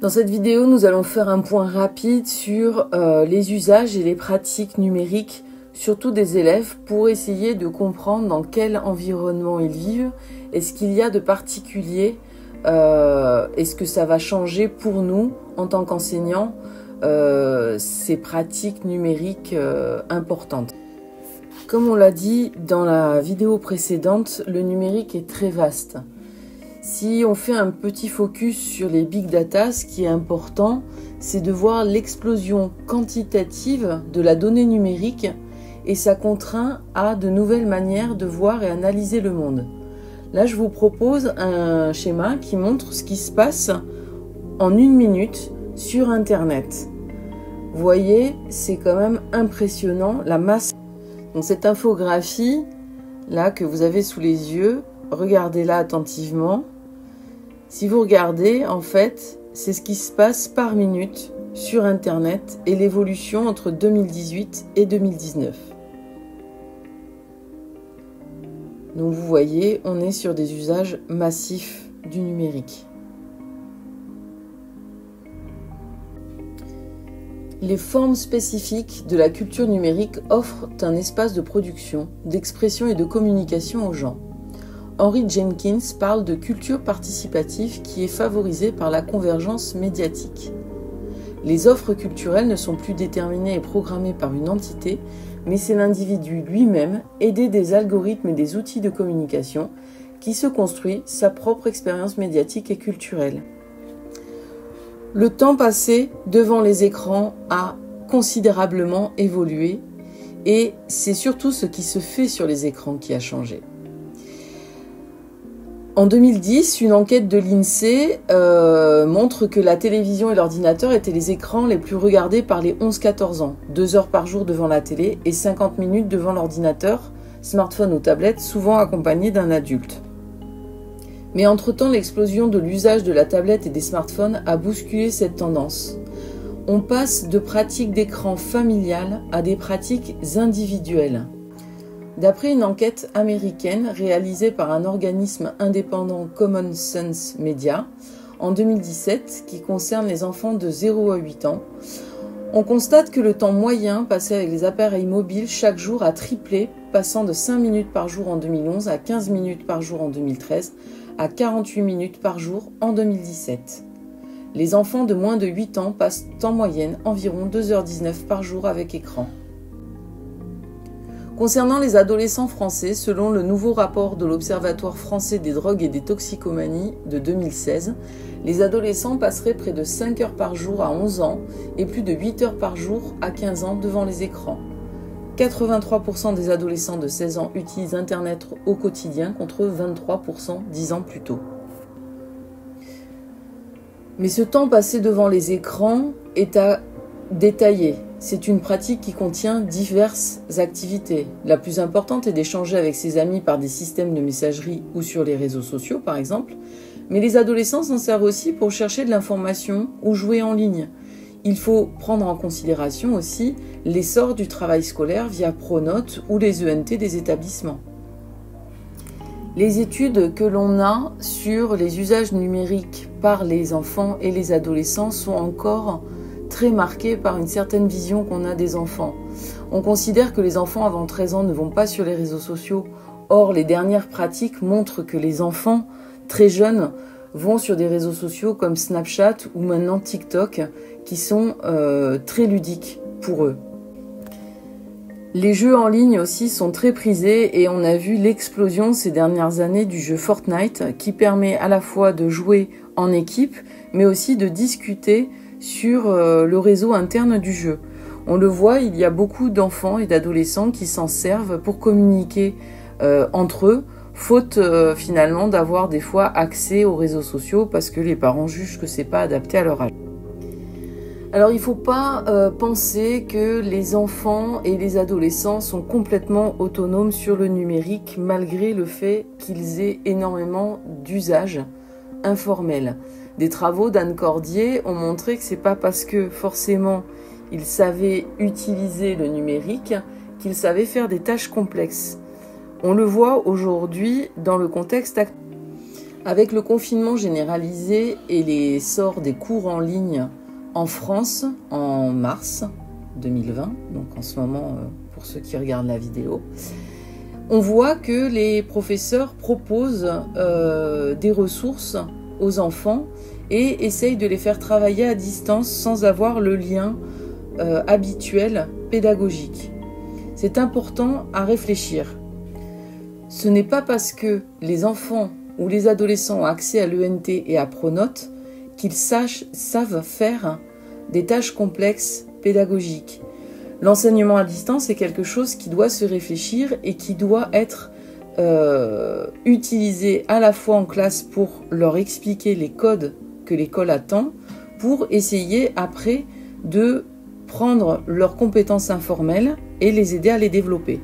Dans cette vidéo, nous allons faire un point rapide sur les usages et les pratiques numériques, surtout des élèves, pour essayer de comprendre dans quel environnement ils vivent et ce qu'il y a de particulier, est-ce que ça va changer pour nous en tant qu'enseignants, ces pratiques numériques importantes. Comme on l'a dit dans la vidéo précédente, le numérique est très vaste. Si on fait un petit focus sur les big data, ce qui est important, c'est de voir l'explosion quantitative de la donnée numérique et ça contraint à de nouvelles manières de voir et analyser le monde. Là, je vous propose un schéma qui montre ce qui se passe en 1 minute sur Internet. Vous voyez, c'est quand même impressionnant la masse. Donc cette infographie là que vous avez sous les yeux, regardez-la attentivement. Si vous regardez, en fait, c'est ce qui se passe par minute sur Internet et l'évolution entre 2018 et 2019. Donc vous voyez, on est sur des usages massifs du numérique. Les formes spécifiques de la culture numérique offrent un espace de production, d'expression et de communication aux gens. Henry Jenkins parle de culture participative qui est favorisée par la convergence médiatique. Les offres culturelles ne sont plus déterminées et programmées par une entité, mais c'est l'individu lui-même, aidé des algorithmes et des outils de communication, qui se construit sa propre expérience médiatique et culturelle. Le temps passé devant les écrans a considérablement évolué et c'est surtout ce qui se fait sur les écrans qui a changé. En 2010, une enquête de l'INSEE montre que la télévision et l'ordinateur étaient les écrans les plus regardés par les 11-14 ans. 2 heures par jour devant la télé et 50 minutes devant l'ordinateur, smartphone ou tablette, souvent accompagné d'un adulte. Mais entre-temps, l'explosion de l'usage de la tablette et des smartphones a bousculé cette tendance. On passe de pratiques d'écran familiales à des pratiques individuelles. D'après une enquête américaine réalisée par un organisme indépendant Common Sense Media en 2017 qui concerne les enfants de 0 à 8 ans, on constate que le temps moyen passé avec les appareils mobiles chaque jour a triplé, passant de 5 minutes par jour en 2011 à 15 minutes par jour en 2013 à 48 minutes par jour en 2017. Les enfants de moins de 8 ans passent en moyenne environ 2h19 par jour avec écran. Concernant les adolescents français, selon le nouveau rapport de l'Observatoire français des drogues et des toxicomanies de 2016, les adolescents passeraient près de 5 heures par jour à 11 ans et plus de 8 heures par jour à 15 ans devant les écrans. 83% des adolescents de 16 ans utilisent Internet au quotidien contre 23% 10 ans plus tôt. Mais ce temps passé devant les écrans est à détailler. C'est une pratique qui contient diverses activités. La plus importante est d'échanger avec ses amis par des systèmes de messagerie ou sur les réseaux sociaux par exemple. Mais les adolescents s'en servent aussi pour chercher de l'information ou jouer en ligne. Il faut prendre en considération aussi l'essor du travail scolaire via Pronote ou les ENT des établissements. Les études que l'on a sur les usages numériques par les enfants et les adolescents sont encore très marquées par une certaine vision qu'on a des enfants. On considère que les enfants avant 13 ans ne vont pas sur les réseaux sociaux. Or, les dernières pratiques montrent que les enfants très jeunes vont sur des réseaux sociaux comme Snapchat ou maintenant TikTok qui sont très ludiques pour eux. Les jeux en ligne aussi sont très prisés et on a vu l'explosion ces dernières années du jeu Fortnite qui permet à la fois de jouer en équipe mais aussi de discuter sur le réseau interne du jeu. On le voit, il y a beaucoup d'enfants et d'adolescents qui s'en servent pour communiquer entre eux, faute finalement d'avoir des fois accès aux réseaux sociaux parce que les parents jugent que c'est pas adapté à leur âge. Alors il ne faut pas penser que les enfants et les adolescents sont complètement autonomes sur le numérique malgré le fait qu'ils aient énormément d'usages informels. Des travaux d'Anne Cordier ont montré que ce n'est pas parce que forcément ils savaient utiliser le numérique qu'ils savaient faire des tâches complexes. On le voit aujourd'hui dans le contexte actuel. Avec le confinement généralisé et l'essor des cours en ligne en France en mars 2020, donc en ce moment pour ceux qui regardent la vidéo, on voit que les professeurs proposent des ressources aux enfants et essayent de les faire travailler à distance sans avoir le lien habituel pédagogique. C'est important à réfléchir. Ce n'est pas parce que les enfants ou les adolescents ont accès à l'ENT et à Pronote qu'ils savent faire des tâches complexes pédagogiques. L'enseignement à distance est quelque chose qui doit se réfléchir et qui doit être utilisé à la fois en classe pour leur expliquer les codes que l'école attend, pour essayer après de prendre leurs compétences informelles et les aider à les développer.